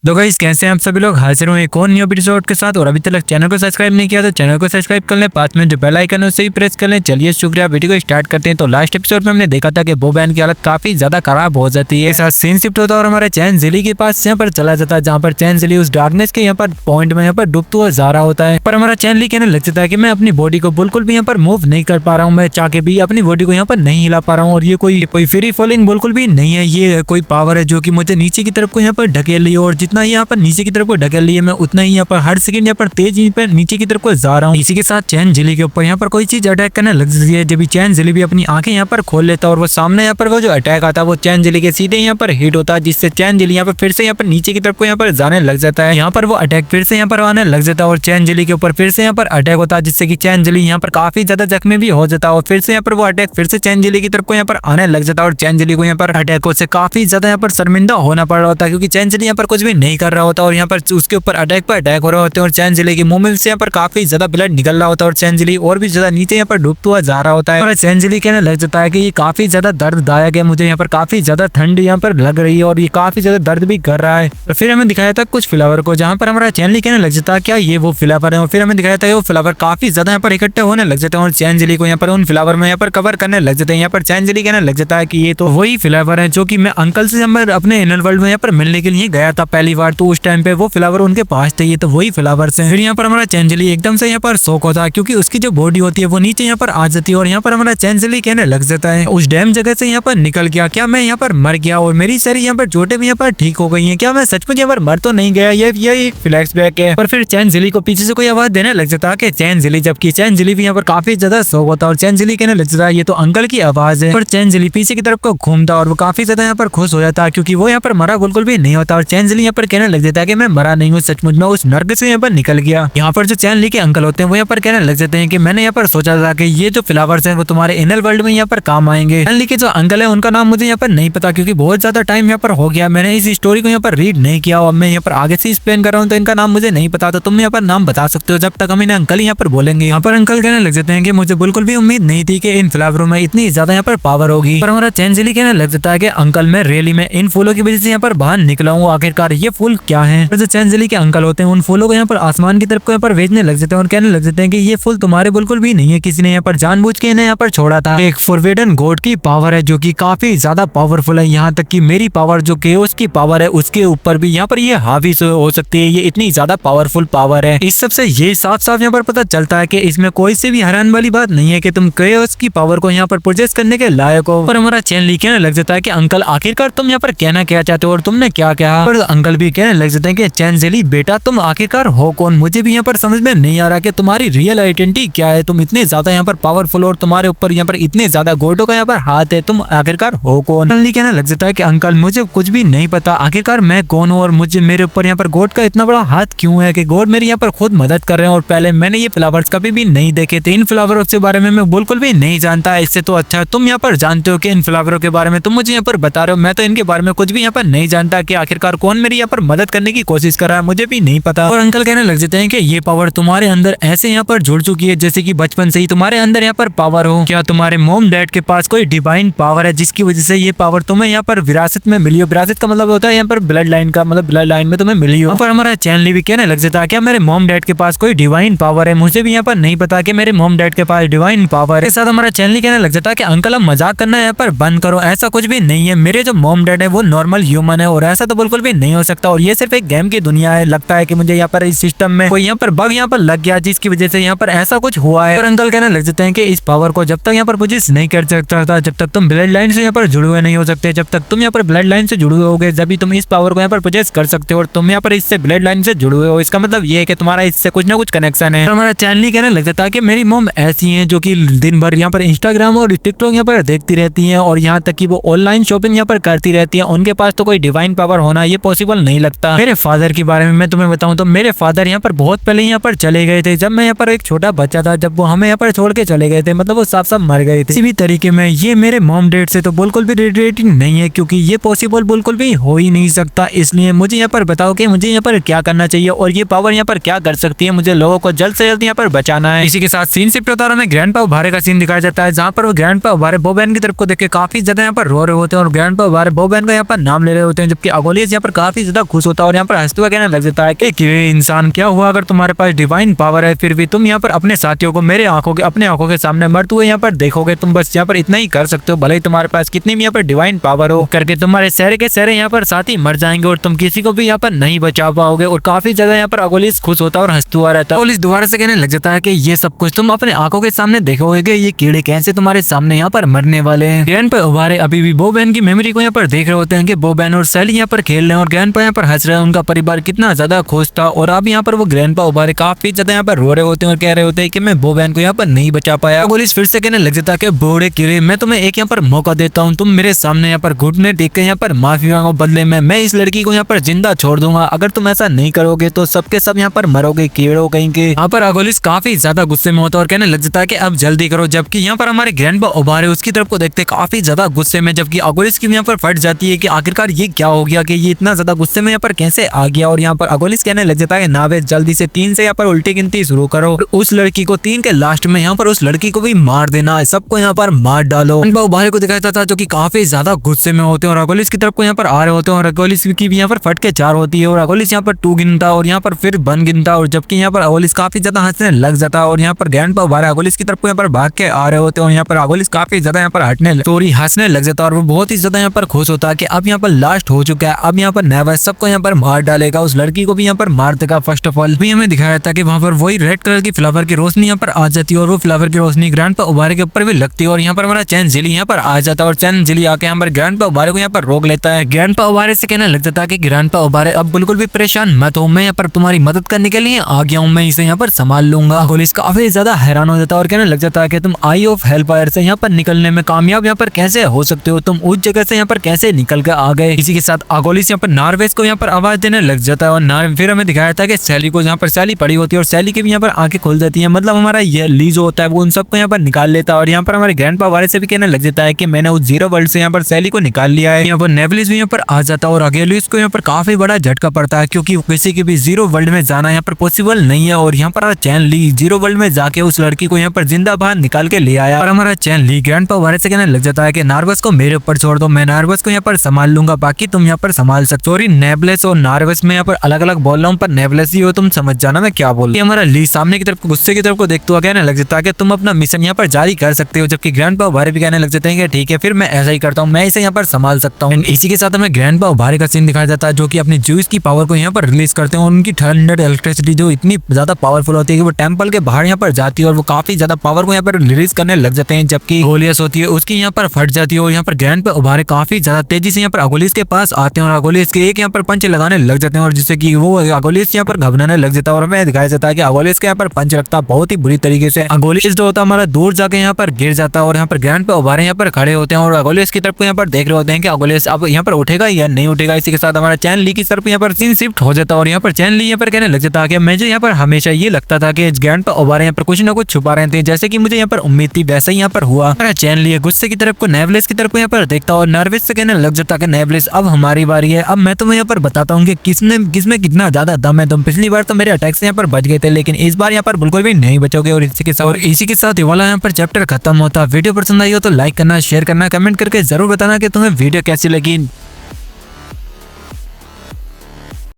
तो गाइस कैसे हैं आप सभी लोग। हाजिर हूँ एक और न्यू एपिसोड के साथ। और अभी तक चैनल को सब्सक्राइब नहीं किया तो चैनल को सब्सक्राइब कर लें, पास में जो बेल आइकन है उसे भी प्रेस कर लें। चलिए शुक्रिया, वीडियो को स्टार्ट करते हैं। तो लास्ट एपिसोड में हमने देखा था कि बोबैन की हालत काफी ज्यादा खराब हो जाती है। साथ सीन शिफ्ट होता है और हमारे चैन जिली के पास यहाँ पर चला जाता है, जहाँ पर चैन जिली उस डार्कनेस के यहाँ पर पॉइंट में यहाँ पर डूबता हुआ जा रहा होता है। पर हमारा चैन ली कहने लग जाता है कि मैं अपनी बॉडी को बिल्कुल भी यहाँ पर मूव नहीं कर पा रहा हूँ, मैं चाह के भी अपनी बॉडी को यहाँ पर नहीं हिला पा रहा हूँ। और ये कोई फ्री फॉलिंग बिल्कुल भी नहीं है, ये कोई पावर है जो कि मुझे नीचे की तरफ को यहाँ पर ढकेल रही है। और जितना यहाँ पर नीचे की तरफ को ढकेल रही है, मैं उतना ही यहाँ पर हर सेकंड यहाँ पर तेज पर नीचे की तरफ को जा रहा हूँ। इसी के साथ चैन जिली के ऊपर यहाँ पर कोई चीज अटैक करने लग जाती है। जब भी चैन जिली भी अपनी आंखें यहाँ पर खोल लेता है और वो सामने यहाँ पर वो जो अटैक आता है वो चैन जिली के सीधे यहाँ पर हिट होता है, जिससे चैन जिली यहाँ पर फिर से यहाँ पर नीचे की तरफ को यहाँ पर जाने लग जाता है। यहाँ पर वो अटैक फिर से यहाँ पर आने लग जाता है और चैन जिली के ऊपर फिर से यहाँ पर अटैक होता है, जिससे कि चैन जिली यहाँ पर काफी ज्यादा जख्मी भी हो जाता है। और फिर से यहाँ पर वो अटैक फिर से चैन जिली की तरफ को यहाँ पर आने लग जाता है और चैन जिली को यहाँ पर अटैकों से काफी ज्यादा यहाँ पर शर्मिंदा होना पड़ रहा होता है, क्योंकि चैन जिली यहाँ पर कुछ भी नहीं कर रहा होता और यहाँ पर उसके ऊपर अटैक हो रहा होता है। और चैन जिली के मुंह से यहाँ पर काफी ज्यादा ब्लड निकल रहा होता है और चैन जिली और भी ज्यादा नीचे यहाँ पर डूबता हुआ जा रहा होता है। और चैन जिली कहने लग जाता है कि ये काफी ज्यादा दर्ददायक है, मुझे यहाँ पर काफी ज्यादा ठंड यहाँ पर लग रही है और ये काफी ज्यादा दर्द भी कर रहा है। और फिर हमें दिखाया था कुछ फ्लावर को, जहाँ पर हमारा चैन जिली कहने लग जाता है क्या ये वो फ्लावर है। और फिर हमें दिखाया था वो फ्लावर काफी ज्यादा यहाँ पर इकट्ठे होने लग जाते हैं और चैन जिली को यहाँ पर उन फ्लावर में यहाँ पर कवर करने लग जाते हैं। यहाँ पर चैन जिली कहने लग जाता है कि ये तो वही फ्लावर है जो कि मैं अंकल से अपने इनर वर्ल्ड में यहाँ पर मिलने के लिए गया था पहली बार, तो उस टाइम पे वो फ्लावर उनके पास थे, ये तो वही फ्लावर्स हैं। फिर यहाँ पर हमारा चैन जिली एकदम से यहाँ पर शॉक होता है, क्योंकि उसकी जो बॉडी होती है वो नीचे यहाँ पर आ जाती है और यहाँ पर हमारा चैन जिली कहने लग जाता है उस डैम जगह से यहाँ पर निकल गया, क्या मैं यहाँ पर मर गया और मेरी सारी यहाँ पर चोटें भी यहाँ पर ठीक हो गई हैं, क्या मैं सचमुच यहाँ पर मर तो नहीं गया, ये एक फ्लैशबैक है। पर फिर चैन जिली को पीछे से कोई आवाज देने लग जाता है कि चैन जिली, जबकि चैन जिली भी यहाँ पर काफी ज्यादा शौक होता है और चैन जिली कहने लग जाता है ये तो अंकल की आवाज है। पर चैन जिली पीछे की तरफ को घूमता और वो काफी ज्यादा यहाँ पर खुश हो जाता है, क्योंकि वो यहाँ पर मरा बिल्कुल भी नहीं होता। और चैन जिली यहाँ पर कहने लग जाता है कि मैं मरा नहीं हूँ, सचमुच में उस नर्क से यहाँ पर निकल गया। यहाँ पर जो चैन ली के अंकल होते हैं वो यहाँ पर कहने लग जाते हैं कि मैंने यहाँ पर सोचा था कि ये जो फ्लावर्स हैं वो तुम्हारे इनर वर्ल्ड में यहाँ पर काम आएंगे। चैन ली के जो अंकल है उनका नाम मुझे यहाँ पर नहीं पता, क्योंकि बहुत ज्यादा टाइम यहाँ पर हो गया, मैंने इस स्टोरी को यहाँ पर रीड नहीं किया और मैं यहाँ पर आगे से एक्सप्लेन कर रहा हूँ, तो इनका नाम मुझे नहीं पता, तो तुम यहाँ पर नाम बता सकते हो जब तक हम इन्हें अंकल यहाँ पर बोलेंगे। यहाँ पर अंकल कहने लग जाते हैं कि मुझे बिल्कुल भी उम्मीद नहीं थी कि इन फ्लावरों में इतनी ज्यादा यहाँ पर पावर होगी। पर हमारा चैन जिली कहने लग जाता है कि अंकल मैं रियली में इन फूलों की वजह से यहाँ पर बाहर निकला हूँ, आखिरकार ये फूल क्या है। जो चैन जिली के अंकल होते हैं उन फूलों को यहाँ पर आसमान की तरफ को यहाँ पर भेजने लग जाते हैं और कहने लग जाते हैं कि ये फूल तुम्हारे बिल्कुल भी नहीं है, किसी ने यहाँ पर जानबूझ के इन्हें यहाँ पर छोड़ा था। एक फॉरबिडन गॉड की पावर है जो कि काफी ज्यादा पावरफुल है, यहाँ तक कि मेरी पावर जो केओस की पावर है उसके ऊपर भी यहाँ पर ये हावी हो सकती है, ये इतनी ज्यादा पावरफुल पावर है। इस सबसे ये साफ साफ यहाँ पर पता चलता है कि इसमें कोई से भी हैरान वाली बात नहीं है कि तुम केओस की पावर को यहाँ पर प्रोजेस करने के लायक हो। पर हमारा चैन ली कहने लग जाता है कि अंकल आखिरकार तुम यहाँ पर कहना क्या चाहते हो और तुमने क्या कहा। पर अंकल भी कहने लग जाते हैं कि चैन जिली बेटा तुम आखिरकार हो कौन, मुझे भी यहाँ पर समझ में नहीं आ रहा कि तुम्हारी रियल आइडेंटिटी क्या है, तुम इतने ज्यादा यहाँ पर पावरफुल और तुम्हारे ऊपर यहाँ पर इतने ज्यादा गोडों का यहाँ पर हाथ है, तुम आखिरकार हो कौन। चैन ली कहने लग जाता है कि अंकल मुझे कुछ भी नहीं पता, आखिरकार मैं कौन हूँ और मुझे मेरे ऊपर यहाँ पर गॉड का इतना बड़ा हाथ क्यों है कि गॉड मेरी यहाँ पर खुद मदद कर रहे हैं। और पहले मैंने ये फ्लावर्स कभी भी नहीं देखे थे, इन फ्लावरों के बारे में मैं बिल्कुल भी नहीं जानता, इससे तो अच्छा तुम यहाँ पर जानते हो कि इन फ्लावरों के बारे में तुम मुझे यहाँ पर बता रहे हो, मैं तो इनके बारे में कुछ भी यहाँ पर नहीं जानता कि आखिरकार कौन मेरी यहाँ पर मदद करने की कोशिश कर रहा है, मुझे भी नहीं पता। और अंकल कहने लग जाते हैं कि ये पावर तुम्हारे अंदर ऐसे यहाँ पर जुड़ चुकी है जैसे कि बचपन से ही तुम्हारे अंदर यहाँ पर पावर हो, क्या तुम्हारे मॉम डैड के पास कोई डिवाइन पावर है जिसकी वजह से ये पावर तुम्हें यहाँ पर विरासत में मिली हो। विरासत का मतलब होता है यहाँ पर ब्लड लाइन का, मतलब ब्लड लाइन में तुम्हें मिली हो। पर हमारा चैन ली भी कहने लग जाता है क्या मेरे मॉम डैड के पास कोई डिवाइन पावर है, मुझे भी यहाँ पर नहीं पता कि मेरे मॉम डैड के पास डिवाइन पावर है। साथ हमारा चैन ली कहने लग जाता है कि अंकल अब मजाक करना यहाँ पर बंद करो, ऐसा कुछ भी नहीं है, मेरे जो मॉम डैड है वो नॉर्मल ह्यूमन है और ऐसा तो बिल्कुल भी नहीं हो सकता और ये सिर्फ एक गेम की दुनिया है, लगता है कि मुझे यहाँ पर इस सिस्टम में कोई यहाँ पर बग यहाँ पर लग गया जिसकी वजह से यहाँ पर ऐसा कुछ हुआ है। और अंकल कहने लग जाते हैं कि इस पावर को जब तक यहाँ पर प्रोजेस नहीं कर सकता था, जब तक तुम ब्लड लाइन से यहाँ पर जुड़े हुए नहीं हो सकते, जब तक तुम यहाँ पर ब्लड लाइन से जुड़े होगे जब तुम इस पावर को यहाँ पर प्रोजेस कर सकते हो और तुम यहाँ पर इससे ब्लड लाइन से जुड़े हुए हो, इसका मतलब ये है कि तुम्हारा इससे कुछ ना कुछ कनेक्शन है। हमारा चैन ली कहने लग जाता है कि मेरी मॉम ऐसी है जो कि दिन भर यहाँ पर इंस्टाग्राम और टिकटॉक यहाँ पर देखती रहती है और यहाँ तक कि वो ऑनलाइन शॉपिंग यहाँ पर करती रहती है, उनके पास तो कोई डिवाइन पावर होना ये पॉसिबल नहीं लगता। मेरे फादर के बारे में मैं तुम्हें बताऊं तो मेरे फादर यहाँ पर बहुत पहले यहाँ पर चले गए थे, जब मैं यहाँ पर एक छोटा बच्चा था, जब वो हमें यहाँ पर छोड़ के चले गए थे, मतलब वो साफ साफ मर गए थे। इसी भी तरीके में ये मेरे मॉम डैड से तो बिल्कुल भी रिलेटेड नहीं है, क्योंकि ये पॉसिबल बिल्कुल भी हो ही नहीं सकता। इसलिए मुझे यहाँ पर बताओ कि मुझे यहाँ पर क्या करना चाहिए और ये पावर यहाँ पर क्या कर सकती है, मुझे लोगों को जल्द से जल्द यहाँ पर बचाना है। इसी के साथ सीन शिफ्ट होता है, हमें ग्रैंडपा उभारे का सीन दिखाया जाता है, जहाँ पर वो ग्रैंडपा उभारे बोबैन की तरफ को देख के काफी ज्यादा यहाँ पर रो रहे होते हैं और ग्रैंडपा उभारे बोबैन का यहाँ पर नाम ले रहे होते हैं, जबकि अगोलियस यहाँ पर काफी ज्यादा खुश होता है और यहाँ पर हंसते हुए कहने लग जाता है कि ये इंसान क्या हुआ अगर तुम्हारे पास डिवाइन पावर है फिर भी तुम यहाँ पर अपने साथियों को मेरे अपने आंखों के सामने मरते हुए यहाँ पर देखोगे। तुम बस यहाँ पर इतना ही कर सकते हो, भले ही तुम्हारे पास कितनी भी यहाँ पर डिवाइन पावर हो करके तुम्हारे सारे के सारे यहाँ पर साथी मर जाएंगे और तुम किसी को भी यहाँ पर नहीं बचा पाओगे। और काफी ज्यादा यहाँ पर अगोलिस खुश होता है और हंसता हुआ रहता है। अगोलिस दोबारा से कहने लग जाता है कि ये सब कुछ तुम अपने आंखों के सामने देखोगे कि ये कीड़े कैसे तुम्हारे सामने यहाँ पर मरने वाले हैं। ग्रैंड पर उबारे अभी भी बो बहन की मेमोरी को यहाँ पर देख रहे होते हैं कि बो बहन और सैली यहाँ पर खेल रहे हैं और ग्रैंड पर यहाँ पर हंस रहे हैं। उनका परिवार कितना ज्यादा खुश था और अब यहाँ पर वो ग्रैंड पर उबारे काफी ज्यादा यहाँ पर रो रहे होते हैं और कह रहे होते हैं कि मैं बो बहन को यहाँ पर नहीं बचा पाया। अगोलिस फिर से कहने लग जाता है कि बूढ़े कीड़े मैं तुम्हें एक यहाँ पर मौका देता हूँ, तुम मेरे सामने यहाँ पर घुटने टेक के यहाँ पर माफी मांगो, बदले में मैं इस लड़की को यहाँ पर जिंदा छोड़ दूंगा। अगर तुम ऐसा नहीं करोगे तो सबके सब यहाँ पर मरोगे कीड़ों कहीं के। यहाँ पर अगोलिस काफी ज्यादा गुस्से में होता है और कहने लग जाता है कि अब जल्दी करो। जबकि यहाँ पर हमारे ग्रैंडपा उबारे उसकी तरफ को देखते काफी ज्यादा गुस्से में, जबकि अगोलिस की यहाँ पर फट जाती है कि आखिरकार ये क्या हो गया कि ये इतना ज्यादा गुस्से में यहाँ पर कैसे आ गया। और यहाँ पर अगोलिस कहने लग जाता है नावेद जल्दी से 3 से यहाँ पर उल्टी गिनती शुरू करो और उस लड़की को 3 के लास्ट में यहाँ पर उस लड़की को भी मार देना, सबको यहाँ पर मार डालो। ग्रैंडपा उबारे को दिखाया था जो कि काफी ज्यादा गुस्से में होते हैं और अगोलिस की तरफ को यहाँ पर आ रहे होते हैं और अगोलिस की भी यहाँ पर फट के 4 होती है और अगोलिस यहाँ पर 2 गिनता और यहाँ पर फिर 1 गिनता। और जबकि यहाँ पर अगोलिस काफी ज्यादा हंसने लग जाता है और यहाँ पर ग्रैंडपा उबारे अगोलिस की तरफ को यहाँ पर भाग के आ रहे होते हैं और यहाँ पर अगोलिस काफी ज्यादा यहाँ पर हंसने लग जाता है और वो बहुत ही ज्यादा यहाँ पर खुश होता है कि अब यहाँ पर लास्ट हो चुका है। अब यहाँ पर नेवर सबको यहाँ पर मार डालेगा, उस लड़की को भी यहाँ पर मार देगा। फर्स्ट ऑफ ऑल भी हमें दिखाया था कि वहाँ पर वही रेड कलर की फ्लावर की रोशनी यहाँ पर आ जाती है और वो फ्लावर की रोशनी ग्रैंडपा उबारे के ऊपर भी लगती है और यहाँ पर हमारा चैन जिली यहाँ पर आ जाता है और चैन जिली आके यहाँ पर ग्रैंडपा उबारे को यहाँ पर रोक लेता है। ग्रैंडपा उबारे से कहने लग जाता है कि ग्रैंडपा उबारे अब बिल्कुल भी परेशान मत हो, मैं यहाँ पर तुम्हारी मदद करने के लिए आ गया हूँ, मैं इसे यहाँ पर संभाल लूंगा। अगोलिस काफी ज्यादा हैरान हो जाता है और कहने लग जाता है कि तुम आई ऑफ हेल्फायर से यहाँ पर निकलने में कामयाब यहाँ पर कैसे हो सकते हो, तुम उस जगह से यहाँ पर कैसे निकल कर आ गए। इसी के साथ अगोलिस यहाँ पर नार्वेस को यहाँ पर आवाज देने लग जाता है और फिर हमें दिखाया था कि सैली को यहाँ पर सैली पड़ी होती है और सैली की भी यहाँ पर आंखें खुल जाती है। मतलब हमारा ये ली जो होता है वो उन सबको यहाँ पर निकाल लेता है और यहाँ पर हमारे ग्रैंडपा वाले से भी कहने लग जाता है कि मैंने उस जीरो वर्ल्ड से यहाँ पर सैली को निकाल लिया है। यहाँ पर नेवलिस भी यहाँ पर आ जाता है और अगेलिस को यहाँ पर काफी बड़ा झटका पड़ता है क्योंकि किसी के भी जीरो वर्ल्ड में जाना यहाँ पर पॉसिबल नहीं है। और यहाँ पर चैन ली जीरो वर्ल्ड में जाके उस लड़की को यहाँ पर जिंदा बाहर निकाल के ले आया और हमारा चैन ली ग्रैंडपा वाले से कहने लग जाता है कि नार्वस को मेरे ऊपर छोड़ दो, मैं नार्वस को यहाँ पर संभाल लूंगा, बाकी तुम यहाँ पर संभाल सकते हो। नेबलेस और नार्वस में यहाँ पर अलग अलग बोल रहा हूँ पर नेबलेस ही हो, तुम समझ जाना मैं क्या बोल। हमारा ली सामने की तरफ गुस्से की तरफ को देखते हुए कहने लग जाता है कि तुम अपना मिशन यहाँ पर जारी कर सकते हो। जबकि ग्रैंडपा उबारे भी कहने लग जाते हैं कि ठीक है फिर मैं ऐसा ही करता हूँ, मैं इसे यहाँ पर संभाल सकता हूँ। इसी के साथ हमें ग्रैंडपा उबारे का सीन दिखाया जाता है जो कि अपनी ज्यूस की पावर को यहाँ पर रिलीज करते हैं और उनकी थंडर इलेक्ट्रिसिटी जो इतनी ज्यादा पावरफुल होती है कि वो टेंपल के बाहर यहाँ पर जाती है और वो काफी ज्यादा पावर को यहाँ पर रिलीज करने लग जाते हैं। जबकि गोलियस होती है उसकी यहाँ पर फट जाती है और यहाँ पर ग्रैंडपा उबारे काफी ज्यादा तेजी से यहाँ पर अगोलिस के पास आते हैं और अगोलिस के एक यहाँ पर पंच लगाने लग जाते हैं और जिससे कि वो अगोलिस यहाँ पर घबराने लग जाता है और हमें दिखाया जाता है कि अगोलिस के यहाँ पर पंच लगता है बहुत ही बुरी तरीके से। अगोलिस जो होता है हमारा दूर जाके यहाँ पर गिर जाता है और यहाँ पर ग्रैंडपा उबारे यहाँ पर खड़े होते हैं और अगोलिस की तरफ को यहाँ पर देख रहे होते हैं कि अगोलिस अब यहाँ पर उठेगा या नहीं उठेगा। इसी के साथ हमारा चैन ली की तरफ यहाँ पर सीन शिफ्ट हो जाता है और यहाँ पर चैन ली यहाँ पर कहने लग जाता है कि मुझे यहाँ पर हमेशा ये लगता था कि ग्रैंडपा उबारे यहाँ पर कुछ ना कुछ छुपा रहे थे, जैसे कि मुझे यहाँ पर उम्मीद थी वैसा ही यहाँ पर हुआ। चैन ली गुस्से की तरफ को नेवलेस की तरफ को यहाँ पर देखता और नर्वस से कहने लग जाता है नेवलेस अब हमारी बारी है, अब मैं तुम्हें यहाँ पर बताता हूँ कि किसमें कितना ज्यादा दम है। तुम पिछली बार तो मेरे अटैक से यहाँ पर बच गए थे लेकिन इस बार यहाँ पर बिल्कुल भी नहीं बचोगे। और इसी के साथ ये वाला यहाँ पर चैप्टर खत्म होता। वीडियो पसंद आई हो तो लाइक करना, शेयर करना, कमेंट करके जरूर बताना कि तुम्हें वीडियो कैसी लगी।